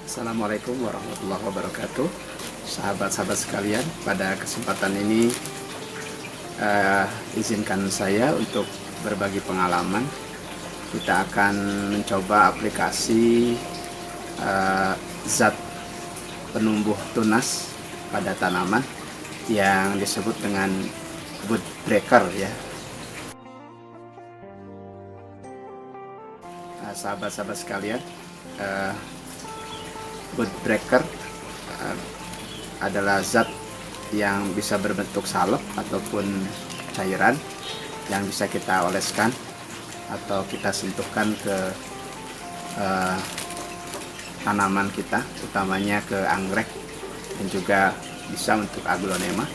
Assalamualaikum warahmatullahi wabarakatuh. Sahabat-sahabat sekalian, pada kesempatan ini izinkan saya untuk berbagi pengalaman. Kita akan mencoba aplikasi zat penumbuh tunas pada tanaman yang disebut dengan bud breaker ya. Sahabat-sahabat sekalian, bud breaker adalah zat yang bisa berbentuk salep ataupun cairan yang bisa kita oleskan atau kita sentuhkan ke tanaman kita, utamanya ke anggrek dan juga bisa untuk aglonema.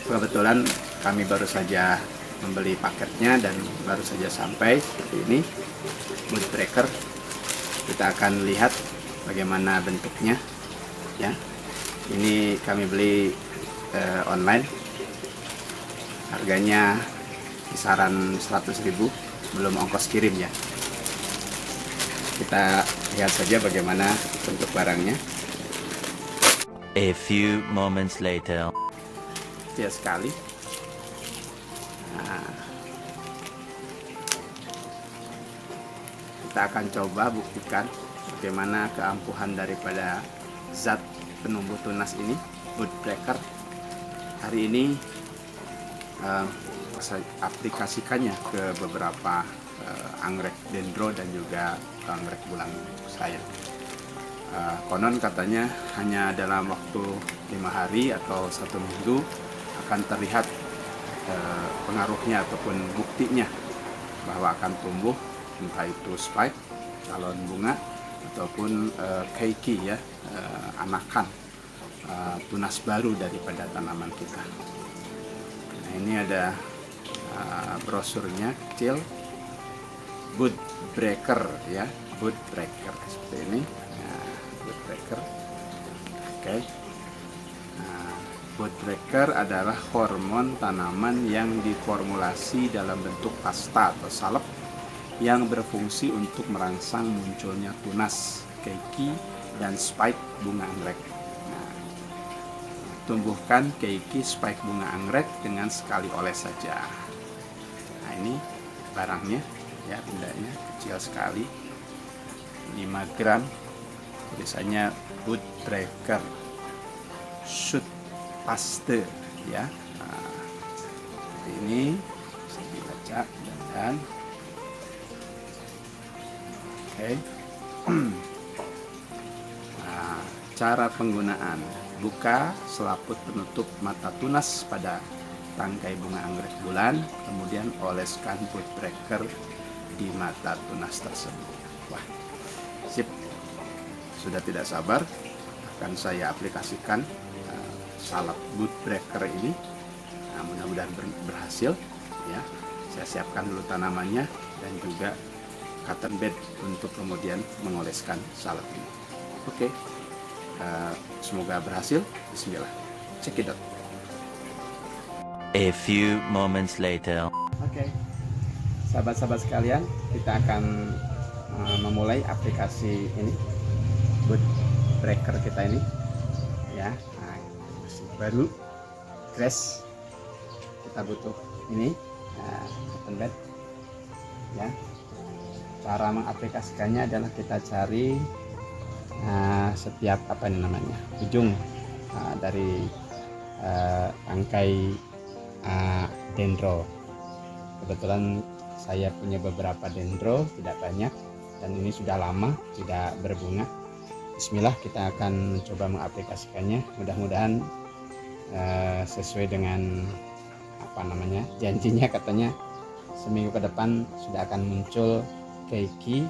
Kebetulan kami baru saja membeli paketnya dan baru saja sampai seperti ini, bud breaker. Kita akan lihat bagaimana bentuknya ya. Ini kami beli online, harganya kisaran 100.000 belum ongkos kirim ya. Kita lihat saja bagaimana bentuk barangnya. A few moments later. Kecil sekali. Kita akan coba buktikan bagaimana keampuhan daripada zat penumbuh tunas ini, bud breaker. Hari ini saya aplikasikannya ke beberapa anggrek dendro dan juga anggrek bulan saya. Konon katanya hanya dalam waktu 5 hari atau 1 minggu akan terlihat pengaruhnya ataupun buktinya bahwa akan tumbuh, entah itu spike, calon bunga ataupun keiki ya, anakan tunas baru daripada tanaman kita. Nah, ini ada brosurnya kecil, bud breaker ya, bud breaker seperti ini. Nah, bud breaker. Oke. Nah, bud breaker adalah hormon tanaman yang diformulasi dalam bentuk pasta atau salep yang berfungsi untuk merangsang munculnya tunas, keiki, dan spike bunga anggrek. Nah, tumbuhkan keiki, spike bunga anggrek dengan sekali oles saja. Nah, ini barangnya ya, bendanya kecil sekali, 5 gram, tulisannya bud breaker shoot paste ya. Nah, seperti ini bisa dibaca dan oke. Nah, cara penggunaan: buka selaput penutup mata tunas pada tangkai bunga anggrek bulan, kemudian oleskan bud breaker di mata tunas tersebut. Wah, sip. Sudah tidak sabar akan saya aplikasikan salep bud breaker ini. Nah, mudah-mudahan berhasil ya. Saya siapkan dulu tanamannya dan juga cotton bed untuk kemudian mengoleskan salep ini. Oke. Semoga berhasil. Bismillah. Check it out. A few moments later. Oke. Sahabat-sahabat sekalian, kita akan memulai aplikasi ini, bud breaker kita ini ya. Nah, masih baru, fresh. Kita butuh ini, cotton bed ya. Cara mengaplikasikannya adalah kita cari setiap ujung dari tangkai dendro. Kebetulan saya punya beberapa dendro, tidak banyak, dan ini sudah lama tidak berbunga. Bismillah, kita akan mencoba mengaplikasikannya. Mudah-mudahan sesuai dengan janjinya, katanya seminggu ke depan sudah akan muncul keiki,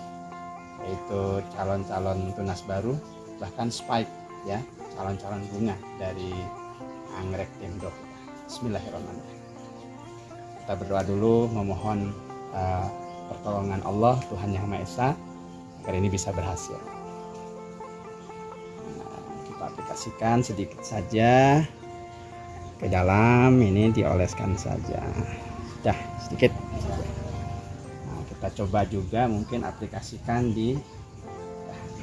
yaitu calon-calon tunas baru, bahkan spike ya, calon-calon bunga dari anggrek dendro. Bismillahirrahmanirrahim. Kita berdoa dulu, memohon pertolongan Allah, Tuhan Yang Maha Esa, agar ini bisa berhasil. Nah, kita aplikasikan sedikit saja ke dalam, ini dioleskan saja. Dah sedikit. Nah, kita coba juga mungkin aplikasikan di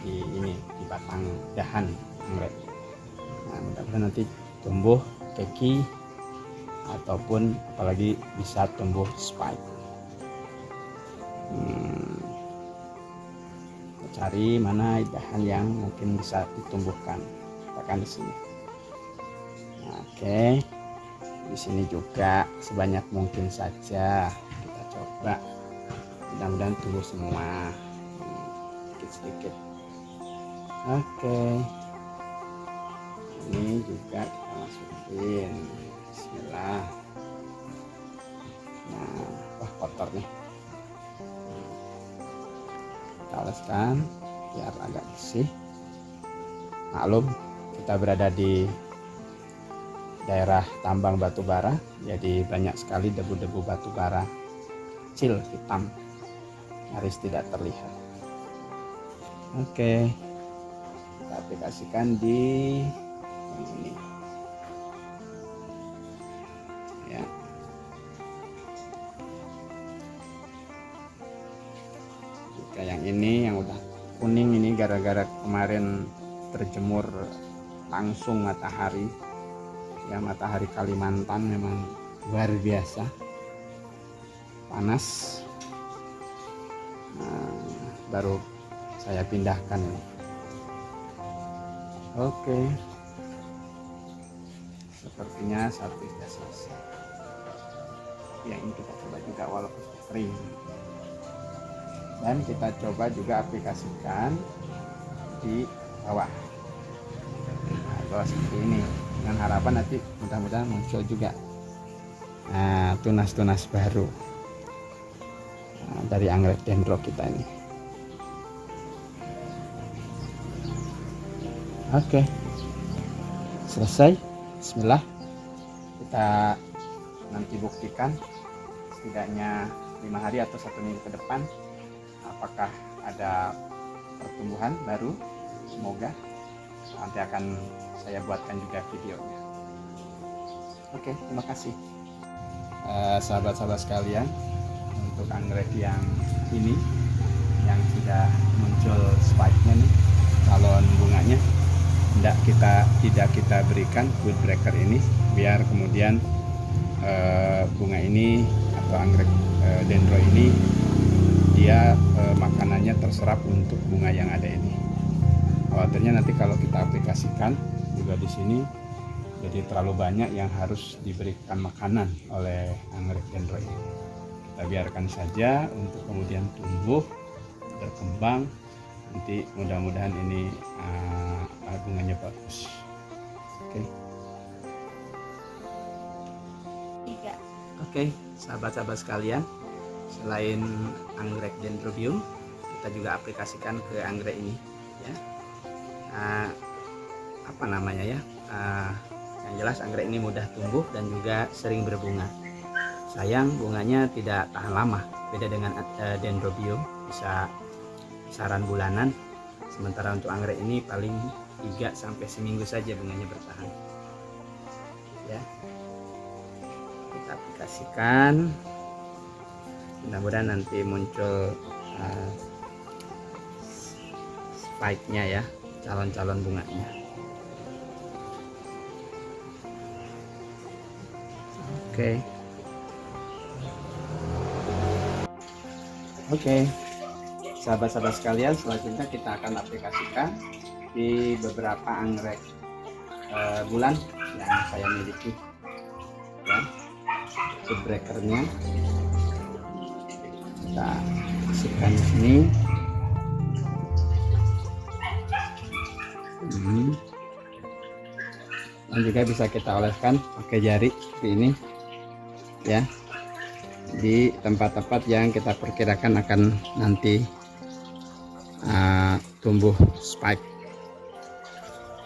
di ini, di batang dahan anggrek. Nah, mudah-mudahan nanti tumbuh keki ataupun apalagi bisa tumbuh spike. Cari mana dahan yang mungkin bisa ditumbuhkan, katakan di sini. Oke, di sini juga sebanyak mungkin saja kita coba, mudah-mudahan tumbuh semua, sedikit-sedikit. Oke, ini juga kita masukin. Bismillah. Nah, wah kotor nih. Kita oleskan biar agak bersih. Maklum kita berada di daerah tambang batu bara, jadi banyak sekali debu-debu batu bara kecil hitam, nyaris tidak terlihat. Oke, kita aplikasikan di yang ini ya. Yang ini yang udah kuning ini gara-gara kemarin terjemur langsung matahari ya, matahari Kalimantan memang luar biasa panas. Baru saya pindahkan ini. Oke, sepertinya satu sudah selesai ya. Ini kita coba juga walaupun kering, dan kita coba juga aplikasikan di bawah. Nah, bawah seperti ini, dengan harapan nanti mudah-mudahan muncul juga tunas-tunas baru dari anggrek dendro kita ini. Oke, selesai. Bismillah, kita nanti buktikan setidaknya 5 hari atau 1 minggu ke depan apakah ada pertumbuhan baru. Semoga nanti akan saya buatkan juga videonya. Oke, terima kasih sahabat-sahabat sekalian. Untuk anggrek yang ini yang sudah muncul spike-nya nih, calon bunganya, tidak kita berikan wood breaker ini, biar kemudian bunga ini atau anggrek dendro ini dia makanannya terserap untuk bunga yang ada ini. Khawatirnya nanti kalau kita aplikasikan juga di sini jadi terlalu banyak yang harus diberikan makanan oleh anggrek dendro ini. Kita biarkan saja untuk kemudian tumbuh, berkembang. Nanti mudah-mudahan ini bunganya bagus. Oke. Oke, sahabat-sahabat sekalian, selain anggrek dendrobium, kita juga aplikasikan ke anggrek ini ya. Apa namanya ya? Yang jelas anggrek ini mudah tumbuh dan juga sering berbunga. Sayang bunganya tidak tahan lama, beda dengan dendrobium, bisa kisaran bulanan. Sementara untuk anggrek ini paling 3 sampai seminggu saja bunganya bertahan ya. Kita aplikasikan, mudah-mudahan nanti muncul spike-nya ya, calon-calon bunganya. Oke, sahabat-sahabat sekalian, selanjutnya kita akan aplikasikan di beberapa anggrek bulan yang saya miliki ya. Wood breakernya kita masukkan di sini. Dan juga bisa kita oleskan pakai jari seperti ini ya, di tempat-tempat yang kita perkirakan akan nanti tumbuh spike.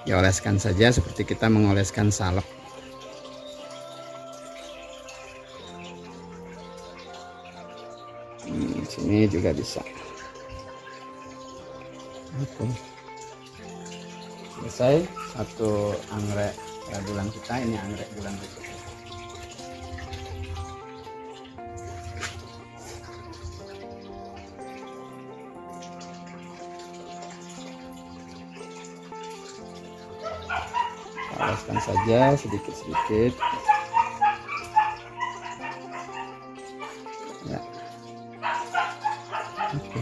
Dioleskan saja seperti kita mengoleskan salep. Sini juga bisa. Oke, selesai satu anggrek bulan kita. Ini anggrek bulan berikutnya. Haluskan saja sedikit-sedikit. Ya. Oke.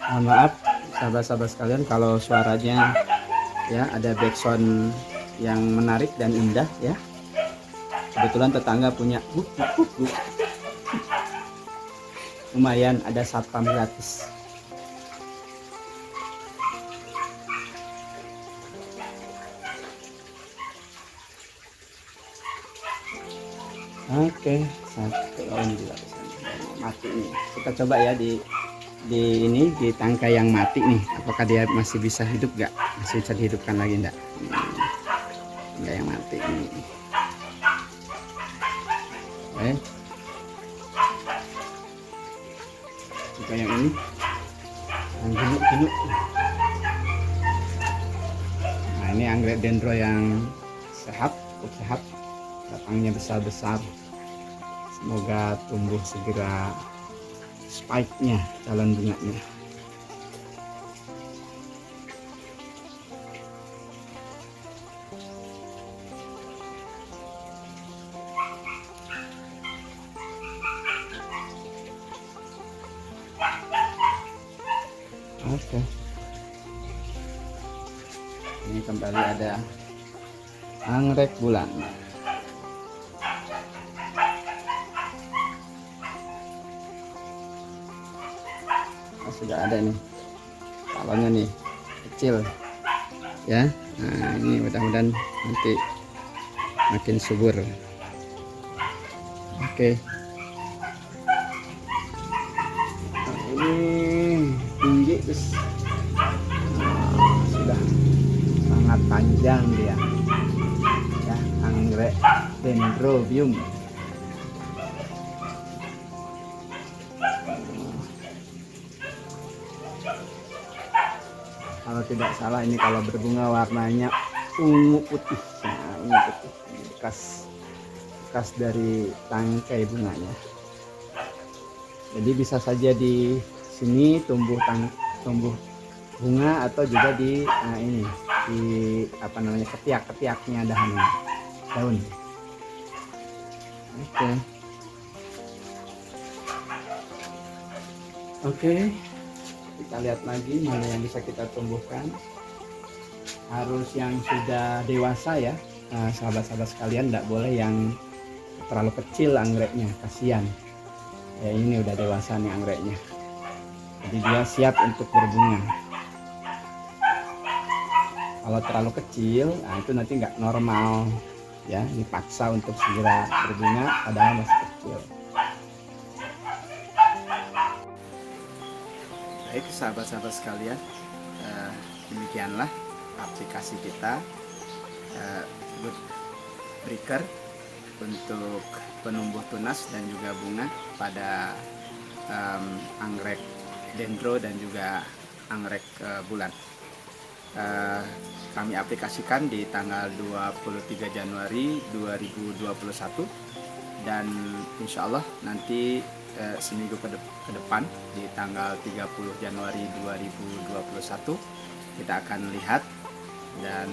Mohon maaf sahabat-sahabat sekalian kalau suaranya ya ada backsound yang menarik dan indah ya. Kebetulan tetangga punya lumayan ada satpam gratis. Oke, satu. Oh, ini juga bisa mati nih. Kita coba ya di ini di tangkai yang mati nih, apakah dia masih bisa hidup nggak? Masih bisa dihidupkan lagi enggak? Enggak, yang mati nih. Oke. Juga yang ini, yang ginuk-ginuk. Nah, ini anggrek dendro yang sehat, cukup sehat, batangnya besar-besar. Semoga tumbuh segera spike-nya, calon bunganya. Oke. Ini kembali ada anggrek bulan. Sudah ada nih calonnya nih, kecil ya. Nah, ini mudah-mudahan nanti makin subur. Oke. Nah, ini tinggi terus sudah sangat panjang dia ya, anggrek dendrobium. Kalau tidak salah ini kalau berbunga warnanya ungu putih. Nah, ungu putih ini bekas dari tangkai bunganya. Jadi bisa saja di sini tumbuh bunga atau juga di ini di apa namanya ketiaknya daun. Oke. Kita lihat lagi mana yang bisa kita tumbuhkan. Harus yang sudah dewasa ya, sahabat-sahabat sekalian, tidak boleh yang terlalu kecil anggreknya, kasihan ya. Ini udah dewasa nih anggreknya, jadi dia siap untuk berbunga. Kalau terlalu kecil, nah itu nanti nggak normal ya, dipaksa untuk segera berbunga padahal masih kecil. Baik sahabat-sahabat sekalian, demikianlah aplikasi kita Breaker untuk penumbuh tunas dan juga bunga pada anggrek dendro dan juga anggrek bulan. Kami aplikasikan di tanggal 23 Januari 2021 dan insya Allah nanti seminggu ke depan di tanggal 30 Januari 2021 kita akan lihat, dan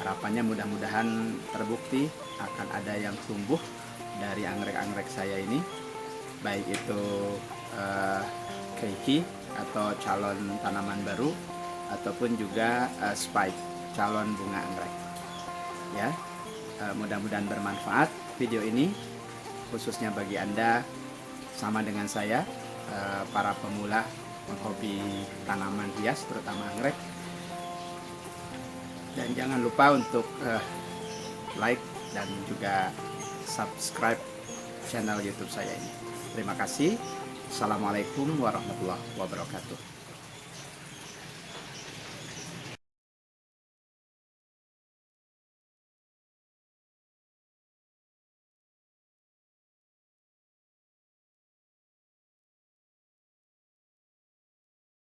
harapannya mudah-mudahan terbukti akan ada yang tumbuh dari anggrek-anggrek saya ini, baik itu keiki atau calon tanaman baru ataupun juga spike calon bunga anggrek ya. Mudah-mudahan bermanfaat video ini, khususnya bagi Anda sama dengan saya, para pemula penghobi tanaman hias terutama anggrek. Dan jangan lupa untuk like dan juga subscribe channel YouTube saya ini. Terima kasih. Assalamualaikum warahmatullahi wabarakatuh.